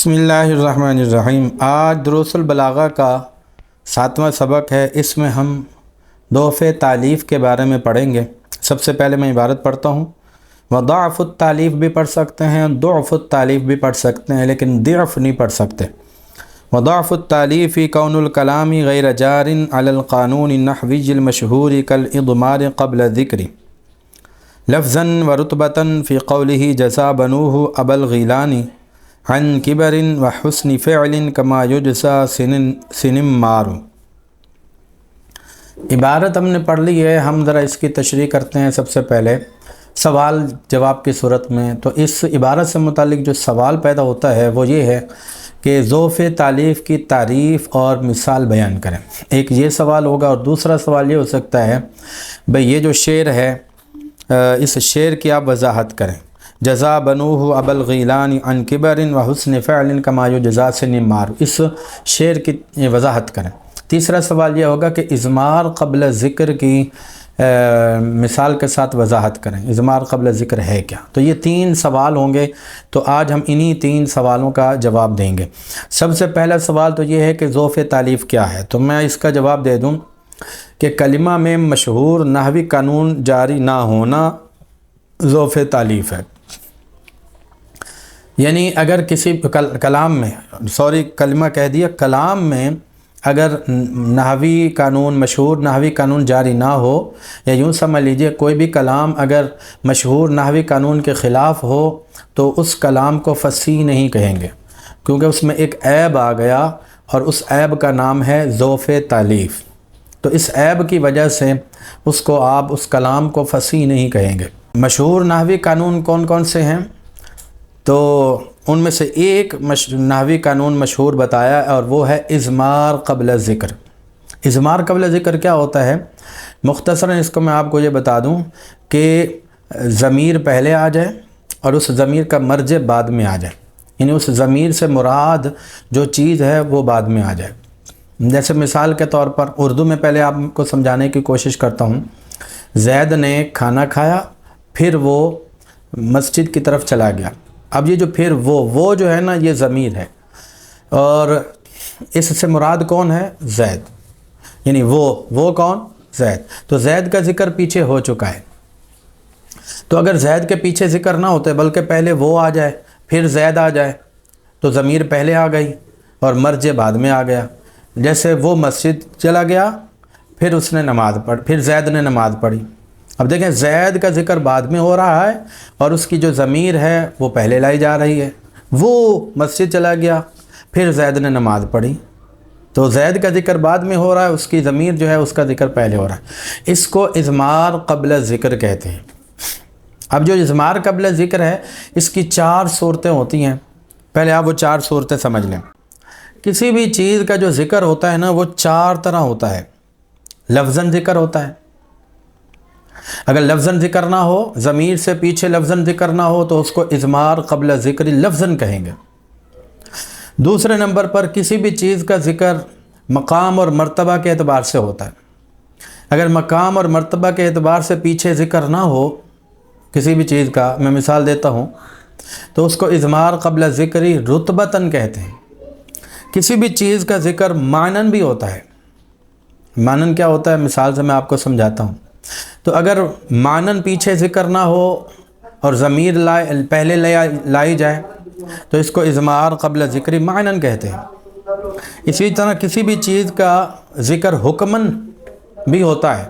بسم اللہ الرحمن الرحیم۔ آج دروس البلاغہ کا 7واں سبق ہے۔ اس میں ہم ضعف تالیف کے بارے میں پڑھیں گے۔ سب سے پہلے میں عبارت پڑھتا ہوں۔ وضعف التالیف بھی پڑھ سکتے ہیں، ضعف التالیف بھی پڑھ سکتے ہیں، لیکن ضعف نہیں پڑھ سکتے۔ وضعف التالیف کون الکلام غیر جار علی القانون النحوی المشہور کالاضمار قبل ذکر لفظا ورتبة فی قوله جزا بنوه ابا الغیلانی عن کبر وحسن فعل کما یجزا سنمار۔ عبارت ہم نے پڑھ لی ہے، ہم ذرا اس کی تشریح کرتے ہیں۔ سب سے پہلے سوال جواب کی صورت میں تو اس عبارت سے متعلق جو سوال پیدا ہوتا ہے وہ یہ ہے کہ ضعف تالیف کی تعریف اور مثال بیان کریں۔ ایک یہ سوال ہوگا، اور دوسرا سوال یہ ہو سکتا ہے بھئی یہ جو شعر ہے اس شعر کی آپ وضاحت کریں۔ جزا بنوہ ابا الغیلان عن کبر وحسن فعل کما یجزا سنمار، اس شعر کی وضاحت کریں۔ تیسرا سوال یہ ہوگا کہ اضمار قبل ذکر کی مثال کے ساتھ وضاحت کریں۔ اضمار قبل ذکر ہے کیا؟ تو یہ 3 سوال ہوں گے، تو آج ہم انہی 3 سوالوں کا جواب دیں گے۔ سب سے پہلا سوال تو یہ ہے کہ ضعف تالیف کیا ہے، تو میں اس کا جواب دے دوں کہ کلمہ میں مشہور نحوی قانون جاری نہ ہونا ضعف تالیف ہے۔ یعنی اگر کسی کلام میں کلام میں اگر نحوی قانون، مشہور نحوی قانون جاری نہ ہو، یا یوں سمجھ لیجئے کوئی بھی کلام اگر مشہور نحوی قانون کے خلاف ہو تو اس کلام کو فصیح نہیں کہیں گے، کیونکہ اس میں ایک عیب آ گیا اور اس عیب کا نام ہے ضعف تالیف۔ تو اس عیب کی وجہ سے اس کو آپ اس کلام کو فصیح نہیں کہیں گے۔ مشہور نحوی قانون کون کون سے ہیں؟ تو ان میں سے ایک نحوی قانون مشہور بتایا اور وہ ہے اضمار قبل ذکر۔ اضمار قبل ذکر کیا ہوتا ہے؟ مختصراً اس کو میں آپ کو یہ بتا دوں کہ ضمیر پہلے آ جائے اور اس ضمیر کا مرجع بعد میں آ جائے، یعنی اس ضمیر سے مراد جو چیز ہے وہ بعد میں آ جائے۔ جیسے مثال کے طور پر اردو میں پہلے آپ کو سمجھانے کی کوشش کرتا ہوں۔ زید نے کھانا کھایا، پھر وہ مسجد کی طرف چلا گیا۔ اب یہ جو پھر وہ جو ہے نا، یہ ضمیر ہے، اور اس سے مراد کون ہے؟ زید، یعنی وہ کون؟ زید۔ تو زید کا ذکر پیچھے ہو چکا ہے، تو اگر زید کے پیچھے ذکر نہ ہوتے بلکہ پہلے وہ آ جائے پھر زید آ جائے تو ضمیر پہلے آ گئی اور مرجع بعد میں آ گیا۔ جیسے وہ مسجد چلا گیا، پھر اس نے نماز پڑھ، پھر زید نے نماز پڑھی۔ اب دیکھیں زید کا ذکر بعد میں ہو رہا ہے اور اس کی جو ضمیر ہے وہ پہلے لائی جا رہی ہے۔ وہ مسجد چلا گیا، پھر زید نے نماز پڑھی، تو زید کا ذکر بعد میں ہو رہا ہے، اس کی ضمیر جو ہے اس کا ذکر پہلے ہو رہا ہے۔ اس کو اضمار قبل ذکر کہتے ہیں۔ اب جو اضمار قبل ذکر ہے اس کی 4 صورتیں ہوتی ہیں۔ پہلے آپ وہ 4 صورتیں سمجھ لیں۔ کسی بھی چیز کا جو ذکر ہوتا ہے نا وہ 4 طرح ہوتا ہے۔ لفظاً ذکر ہوتا ہے، اگر لفظاً ذکر نہ ہو، ضمیر سے پیچھے لفظاً ذکر نہ ہو تو اس کو اضمار قبل ذکر لفظاً کہیں گے۔ دوسرے نمبر پر کسی بھی چیز کا ذکر مقام اور مرتبہ کے اعتبار سے ہوتا ہے۔ اگر مقام اور مرتبہ کے اعتبار سے پیچھے ذکر نہ ہو کسی بھی چیز کا، میں مثال دیتا ہوں، تو اس کو اضمار قبل ذکری رتبتاً کہتے ہیں۔ کسی بھی چیز کا ذکر معنن بھی ہوتا ہے۔ معنن کیا ہوتا ہے؟ مثال سے میں آپ کو سمجھاتا ہوں۔ تو اگر معنن پیچھے ذکر نہ ہو اور ضمیر پہلے لائی جائے تو اس کو اضمار قبل ذکری معنن کہتے ہیں۔ اسی طرح کسی بھی چیز کا ذکر حکمن بھی ہوتا ہے،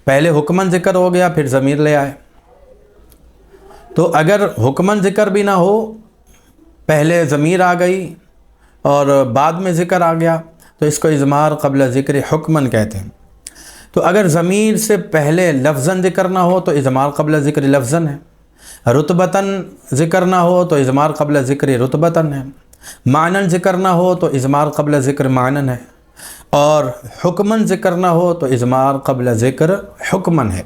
پہلے حکمن ذکر ہو گیا پھر ضمیر لے آئے۔ تو اگر حکمن ذکر بھی نہ ہو، پہلے ضمیر آ گئی اور بعد میں ذکر آ گیا تو اس کو اضمار قبل ذکر حکمن کہتے ہیں۔ تو اگر ضمیر سے پہلے لفظاً ذکر نہ ہو تو اضمار قبل ذکر لفظاً ہے، رتبتاً ذکر نہ ہو تو اضمار قبل ذکر رتبتاً ہے، معنن ذکر نہ ہو تو اضمار قبل ذکر معنن ہے، اور حکمن ذکر نہ ہو تو اضمار قبل ذکر حکمن ہے۔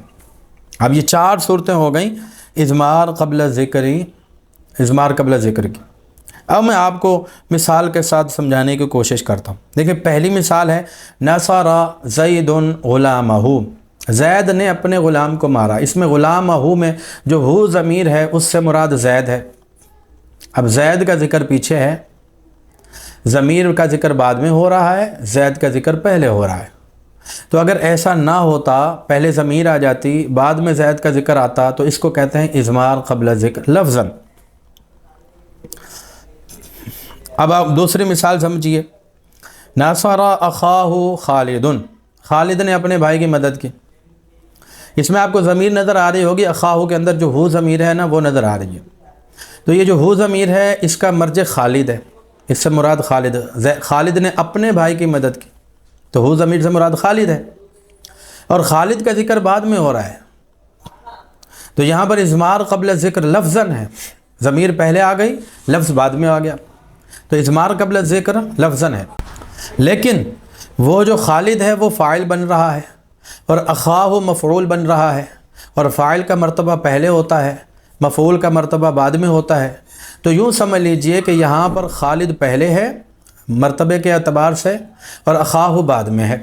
اب یہ 4 صورتیں ہو گئیں اضمار قبل ذکر کی۔ اب میں آپ کو مثال کے ساتھ سمجھانے کی کوشش کرتا ہوں۔ دیکھیں پہلی مثال ہے نصر زید غلامہ، زید نے اپنے غلام کو مارا۔ اس میں غلامہ میں جو ہو ضمیر ہے اس سے مراد زید ہے۔ اب زید کا ذکر پیچھے ہے، ضمیر کا ذکر بعد میں ہو رہا ہے، زید کا ذکر پہلے ہو رہا ہے۔ تو اگر ایسا نہ ہوتا، پہلے ضمیر آ جاتی بعد میں زید کا ذکر آتا، تو اس کو کہتے ہیں اضمار قبل ذکر لفظاً۔ اب آپ دوسری مثال سمجھیے، ناصر اخاہ خالد، خالد نے اپنے بھائی کی مدد کی۔ اس میں آپ کو ضمیر نظر آ رہی ہوگی، اخاہ کے اندر جو ہو ضمیر ہے نا وہ نظر آ رہی ہے۔ تو یہ جو ہو ضمیر ہے اس کا مرجع خالد ہے، اس سے مراد خالد، خالد نے اپنے بھائی کی مدد کی، تو ہو ضمیر سے مراد خالد ہے، اور خالد کا ذکر بعد میں ہو رہا ہے، تو یہاں پر اضمار قبل ذکر لفظاً ہے، ضمیر پہلے آ گئی، لفظ بعد میں آ گیا، تو اضمار قبل ذکر لفظاً ہے۔ لیکن وہ جو خالد ہے وہ فاعل بن رہا ہے، اور اخاہ مفعول بن رہا ہے، اور فاعل کا مرتبہ پہلے ہوتا ہے، مفعول کا مرتبہ بعد میں ہوتا ہے، تو یوں سمجھ لیجئے کہ یہاں پر خالد پہلے ہے مرتبے کے اعتبار سے، اور اخاہ بعد میں ہے،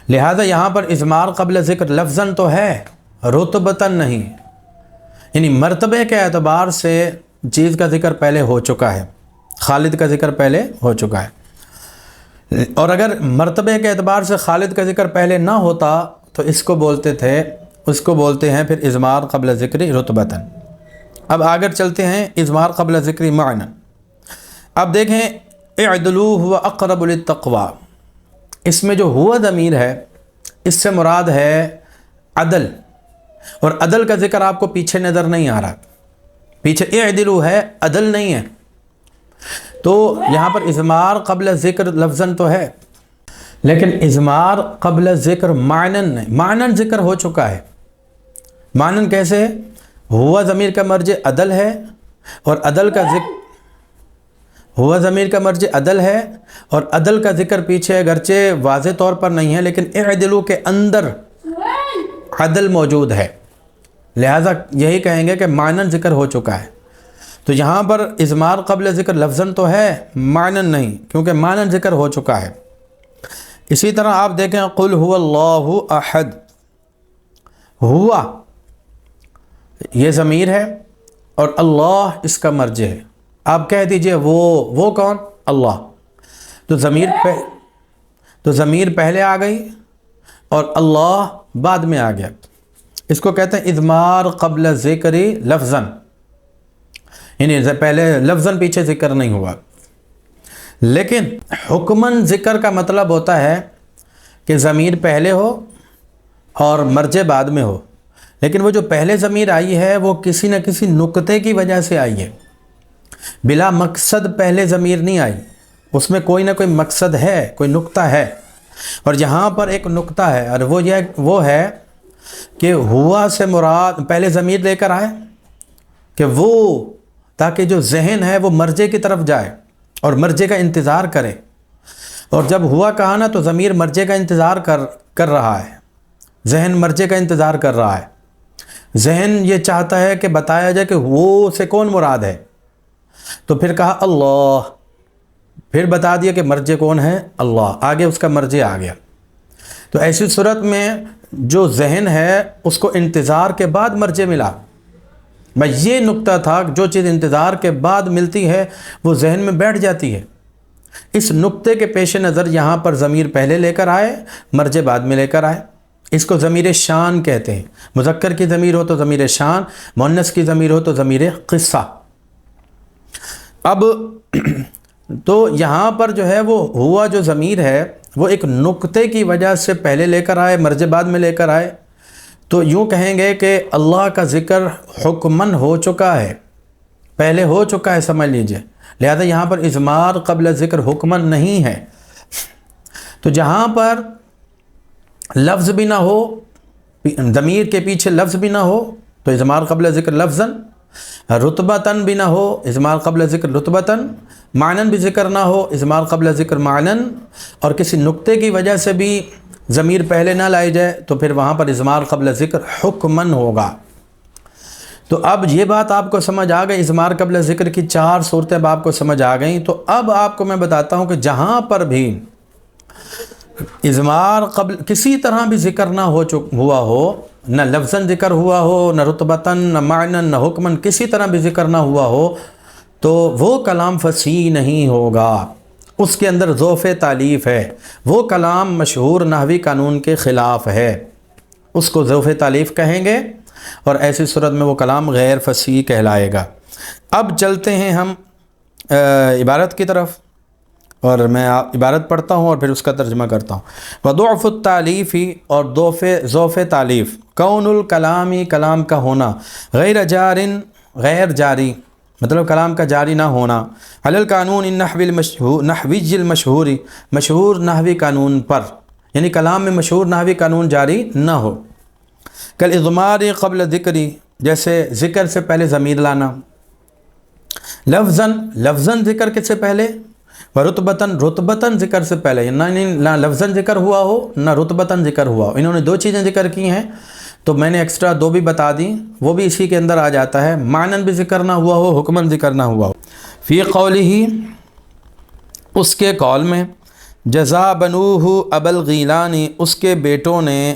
لہذا یہاں پر اضمار قبل ذکر لفظاً تو ہے، رتبتاً نہیں، یعنی مرتبے کے اعتبار سے چیز کا ذکر پہلے ہو چکا ہے، خالد کا ذکر پہلے ہو چکا ہے۔ اور اگر مرتبے کے اعتبار سے خالد کا ذکر پہلے نہ ہوتا تو اس کو بولتے ہیں پھر اضمار قبل ذکری رتبتاً۔ اب آگر چلتے ہیں اضمار قبل ذکری معنی۔ اب دیکھیں اعدلوا هو اقرب للتقوی، اس میں جو ہوا ضمیر ہے اس سے مراد ہے عدل، اور عدل کا ذکر آپ کو پیچھے نظر نہیں آ رہا، پیچھے اعدلوا ہے، عدل نہیں ہے، تو یہاں پر اضمار قبل ذکر لفظاً تو ہے، لیکن اضمار قبل ذکر معنن نہیں، معنن ذکر ہو چکا ہے۔ معنن کیسے ہے؟ ہوا ضمیر کا مرجع عدل ہے، اور عدل کا ذکر ہوا ضمیر کا مرجع عدل ہے، اور عدل کا ذکر پیچھے اگرچہ واضح طور پر نہیں ہے لیکن اعدلوا کے اندر عدل موجود ہے، لہذا یہی کہیں گے کہ معنن ذکر ہو چکا ہے۔ تو یہاں پر اضمار قبل ذکر لفظاً تو ہے، معنن نہیں، کیونکہ معنن ذکر ہو چکا ہے۔ اسی طرح آپ دیکھیں قل هو اللہ احد، ہوا یہ ضمیر ہے اور اللہ اس کا مرجع ہے، آپ کہہ دیجئے وہ کون؟ اللہ، تو ضمیر پہلے آ گئی اور اللہ بعد میں آ گیا، اس کو کہتے ہیں اضمار قبل ذکری لفظاً، یعنی پہلے لفظاً پیچھے ذکر نہیں ہوا، لیکن حکماً ذکر کا مطلب ہوتا ہے کہ ضمیر پہلے ہو اور مرجع بعد میں ہو، لیکن وہ جو پہلے ضمیر آئی ہے وہ کسی نہ کسی نقطے کی وجہ سے آئی ہے، بلا مقصد پہلے ضمیر نہیں آئی، اس میں کوئی نہ کوئی مقصد ہے، کوئی نقطہ ہے، اور یہاں پر ایک نقطہ ہے، اور وہ ہے کہ ہوا سے مراد پہلے ضمیر لے کر آئے کہ وہ، تاکہ جو ذہن ہے وہ مرجع کی طرف جائے اور مرجع کا انتظار کرے، اور جب ہوا کہا نا تو ضمیر مرجع کا انتظار کر رہا ہے، ذہن مرجع کا انتظار کر رہا ہے، ذہن یہ چاہتا ہے کہ بتایا جائے کہ وہ سے کون مراد ہے، تو پھر کہا اللہ، پھر بتا دیا کہ مرجع کون ہے؟ اللہ، آگے اس کا مرجع آ گیا۔ تو ایسی صورت میں جو ذہن ہے اس کو انتظار کے بعد مرجع ملا، بس یہ نقطہ تھا، جو چیز انتظار کے بعد ملتی ہے وہ ذہن میں بیٹھ جاتی ہے، اس نقطے کے پیش نظر یہاں پر ضمیر پہلے لے کر آئے، مرجع بعد میں لے کر آئے، اس کو ضمیر شان کہتے ہیں، مذکر کی ضمیر ہو تو ضمیر شان، مؤنث کی ضمیر ہو تو ضمیر قصہ۔ اب تو یہاں پر جو ہے وہ ہوا جو ضمیر ہے وہ ایک نقطے کی وجہ سے پہلے لے کر آئے، مرجع بعد میں لے کر آئے، تو یوں کہیں گے کہ اللہ کا ذکر حکماً ہو چکا ہے، پہلے ہو چکا ہے، سمجھ لیجئے، لہذا یہاں پر اضمار قبل ذکر حکماً نہیں ہے۔ تو جہاں پر لفظ بھی نہ ہو، ضمیر کے پیچھے لفظ بھی نہ ہو تو اضمار قبل ذکر لفظاً، رتبتاً بھی نہ ہو اضمار قبل ذکر رتبتاً، معنن بھی ذکر نہ ہو اضمار قبل ذکر معنن، اور کسی نقطے کی وجہ سے بھی ضمیر پہلے نہ لائی جائے تو پھر وہاں پر اضمار قبل ذکر حکماً ہوگا۔ تو اب یہ بات آپ کو سمجھ آ گئی، اضمار قبل ذکر کی 4 صورتیں اب آپ کو سمجھ آ گئیں۔ تو اب آپ کو میں بتاتا ہوں کہ جہاں پر بھی اضمار قبل کسی طرح بھی ذکر نہ ہوا ہو، نہ لفظاً ذکر ہوا ہو، نہ رتبتاً، نہ معناً، نہ حکماً، کسی طرح بھی ذکر نہ ہوا ہو، تو وہ کلام فصیح نہیں ہوگا، اس کے اندر ذوف تالیف ہے، وہ کلام مشہور نحوی قانون کے خلاف ہے، اس کو ذوف تالیف کہیں گے، اور ایسی صورت میں وہ کلام غیر فصیح کہلائے گا۔ اب چلتے ہیں ہم عبارت کی طرف، اور میں عبارت پڑھتا ہوں اور پھر اس کا ترجمہ کرتا ہوں۔ وضعف التالیفی، اور ذوف تالیف، کون الکلامی، کلام کا ہونا، غیر جار، غیر جاری، مطلب کلام کا جاری نہ ہونا، علی القانون نحوی المشہوری، مشہور نحوی قانون پر، یعنی کلام میں مشہور نحوی قانون جاری نہ ہو، کالاضمار قبل ذکری، جیسے ذکر سے پہلے ضمیر لانا، لفظاً ذکر کس سے پہلے، رتبتاً ذکر سے پہلے، نہ لفظاً ذکر ہوا ہو نہ رتبتاً ذکر ہوا ہو، انہوں نے دو چیزیں ذکر کی ہیں، تو میں نے ایکسٹرا دو بھی بتا دیں، وہ بھی اسی کے اندر آ جاتا ہے، معناً بھی ذکر نہ ہوا ہو، حکماً ذکر نہ ہوا ہو۔ فی قولہ، اس کے قول میں، جزا بنوہ ابو الغیلان، اس کے بیٹوں نے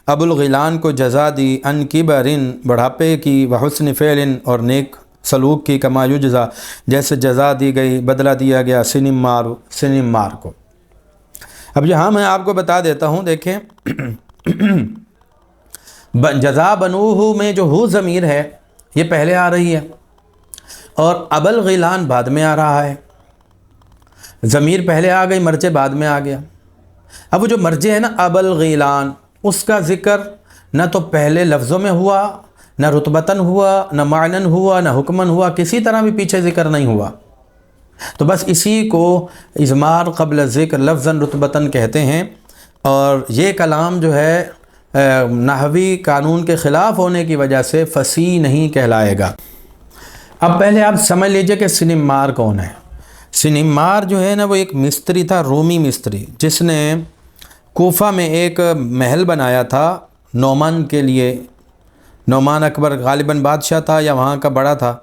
ابو الغیلان کو جزا دی، ان کبرن، بڑھاپے کی، وحسن فعل، اور نیک سلوک کی، کما یجزا، جیسے جزا دی گئی، بدلہ دیا گیا، سنم مار کو۔ اب یہاں میں آپ کو بتا دیتا ہوں، دیکھیں جزا بنوہ میں جو ہو ضمیر ہے یہ پہلے آ رہی ہے، اور ابو الغیلان بعد میں آ رہا ہے، ضمیر پہلے آ گئی، مرجع بعد میں آ گیا۔ اب وہ جو مرجع ہے نا ابو الغیلان، اس کا ذکر نہ تو پہلے لفظوں میں ہوا، نہ رتبتاً ہوا، نہ معناً ہوا، نہ حکماً ہوا، کسی طرح بھی پیچھے ذکر نہیں ہوا، تو بس اسی کو اضمار قبل ذکر لفظاً رتبتاً کہتے ہیں، اور یہ کلام جو ہے نحوی قانون کے خلاف ہونے کی وجہ سے فصیح نہیں کہلائے گا۔ اب پہلے آپ سمجھ لیجئے کہ سنم مار کون ہے۔ سنم مار جو ہے نا، وہ ایک مستری تھا، رومی مستری، جس نے کوفہ میں ایک محل بنایا تھا نعمان کے لیے۔ نعمان اکبر غالباً بادشاہ تھا یا وہاں کا بڑا تھا،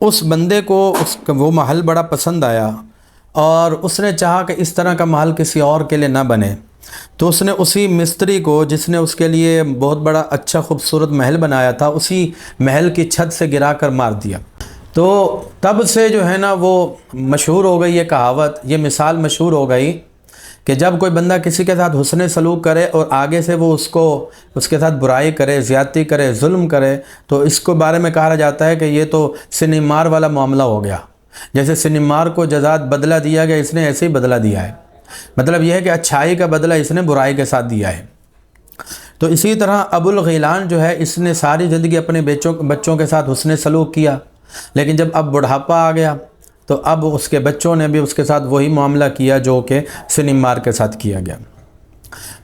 اس بندے کو وہ محل بڑا پسند آیا، اور اس نے چاہا کہ اس طرح کا محل کسی اور کے لیے نہ بنے، تو اس نے اسی مستری کو، جس نے اس کے لیے بہت بڑا اچھا خوبصورت محل بنایا تھا، اسی محل کی چھت سے گرا کر مار دیا۔ تو تب سے جو ہے نا وہ مشہور ہو گئی، یہ کہاوت، یہ مثال مشہور ہو گئی کہ جب کوئی بندہ کسی کے ساتھ حسن سلوک کرے اور آگے سے وہ اس کے ساتھ برائی کرے، زیادتی کرے، ظلم کرے، تو اس کو بارے میں کہا جاتا ہے کہ یہ تو سنم مار والا معاملہ ہو گیا، جیسے سنم مار کو جزات بدلہ دیا گیا، اس نے ایسے ہی بدلہ دیا ہے، مطلب یہ ہے کہ اچھائی کا بدلہ اس نے برائی کے ساتھ دیا ہے۔ تو اسی طرح ابو الغیلان جو ہے، اس نے ساری زندگی اپنے بچوں کے ساتھ حسن سلوک کیا، لیکن جب اب بڑھاپا آ گیا تو اب اس کے بچوں نے بھی اس کے ساتھ وہی معاملہ کیا جو کہ سنم مار کے ساتھ کیا گیا۔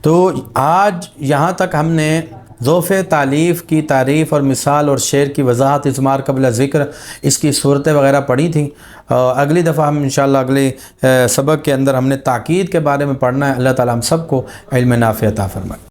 تو آج یہاں تک ہم نے ذوف تالیف کی تعریف اور مثال اور شعر کی وضاحت، اضمار قبل ذکر، اس کی صورتیں وغیرہ پڑھی تھیں۔ اگلی دفعہ ہم انشاءاللہ اگلے سبق کے اندر ہم نے تاکید کے بارے میں پڑھنا ہے۔ اللہ تعالیٰ ہم سب کو علم نافع عطا فرمائے۔